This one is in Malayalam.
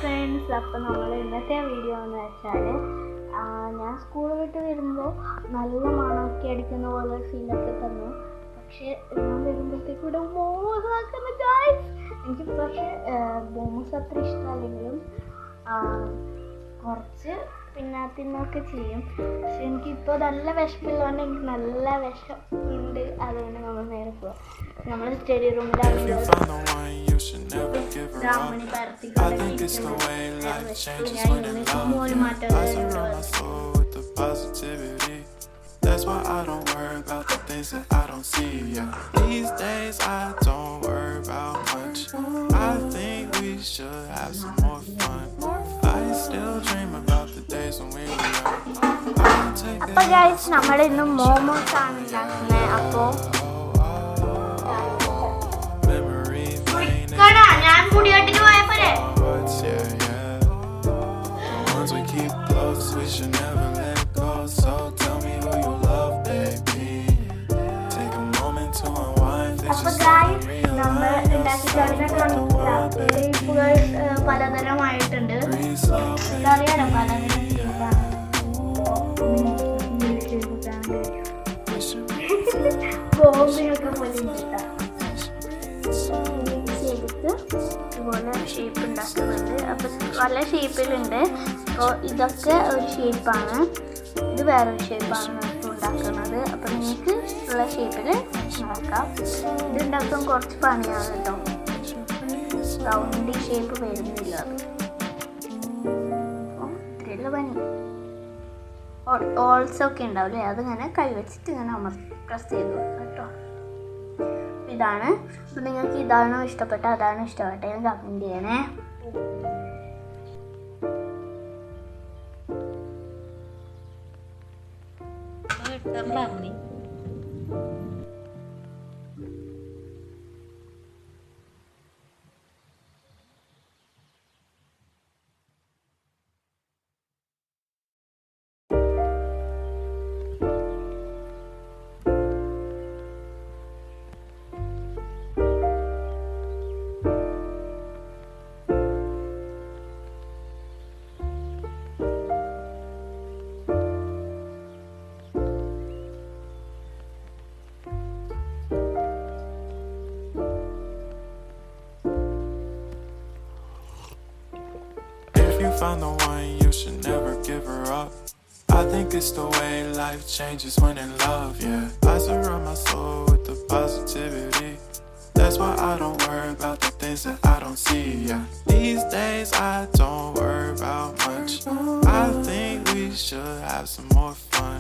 friends, അപ്പോൾ നമ്മൾ ഇന്നത്തെ വീഡിയോ എന്ന് വെച്ചാൽ ഞാൻ സ്കൂൾ വിട്ട് വരുമ്പോൾ നല്ല മണമൊക്കെ അടിക്കുന്ന പോലെ ഫീലൊക്കെ തന്നു. പക്ഷേ ഞാൻ വരുമ്പോഴത്തേക്കും ഇവിടെ മോമോസ് ആക്കുന്നു ഗൈസ്. എനിക്ക് പക്ഷേ മോമോസ് അത്ര ഇഷ്ടമല്ലെങ്കിലും കുറച്ച് തിന്നൊക്കെ ചെയ്യും. പക്ഷെ എനിക്കിപ്പോൾ നല്ല വിശപ്പില്ലാണ്ട് എനിക്ക് നല്ല വിശപ്പുണ്ട്. അതുകൊണ്ട് നമ്മൾ നേരെ പോവാം. നമ്മൾ സ്റ്റഡി റൂമിലാണെങ്കിൽ ബ്രാഹ്മണി That's why I don't worry about the things that I don't see. Yeah. These days I don't worry about much. I think we should have some more fun. I still dream about the days when we were young. അപ്പോൾ ഗൈസ് നമ്മൾ ഇന്ന് മോമോസ് ആണ് ഉണ്ടാക്കുന്നത്. അപ്പോൾ ഞാൻ മുടികെട്ടിന് പോയപ്പോലെ once we keep close, we should never let go. So tell me who you love, baby. Take a moment to unwind. അപ്പോൾ ഗൈസ് നമ്മൾ ഉണ്ടാക്കിയിട്ടുള്ള പലതരമായിട്ടുണ്ട്. അറിയാലോ പലതരം ബോംബിനൊക്കെ പോലെ ഇതുപോലെ ഷേപ്പ് ഉണ്ടാക്കുന്നുണ്ട്. അപ്പോൾ പല ഷേപ്പിലുണ്ട്. അപ്പോൾ ഇതൊക്കെ ഒരു ഷേപ്പാണ്, ഇത് വേറൊരു ഷേപ്പാണ് നമുക്ക് ഉണ്ടാക്കുന്നത്. അപ്പോൾ നിങ്ങൾക്ക് ഉള്ള ഷേപ്പിൽ നോക്കാം. ഇത് ഉണ്ടാക്കാൻ കുറച്ച് പണിയാണ് കേട്ടോ. റൗണ്ട് ഷേപ്പ് വരുന്നില്ല. അപ്പോൾ ഇത്രയുള്ള പണി. ഓൾസൊക്കെ ഉണ്ടാവില്ലേ, അതിങ്ങനെ കൈവച്ചിട്ട് ഇങ്ങനെ പ്രസ് ചെയ്തു കേട്ടോ. ഇതാണ്. അപ്പോൾ നിങ്ങൾക്ക് ഇതാണോ ഇഷ്ടപ്പെട്ട അതാണോ ഇഷ്ടപ്പെട്ട ഞാൻ കമൻറ്റ് ചെയ്യണേ. Found the one, you should never give her up. I think it's the way life changes when in love, yeah. I surround my soul with the positivity. That's why I don't worry about the things that I don't see, yeah. These days I don't worry about much. I think we should have some more fun.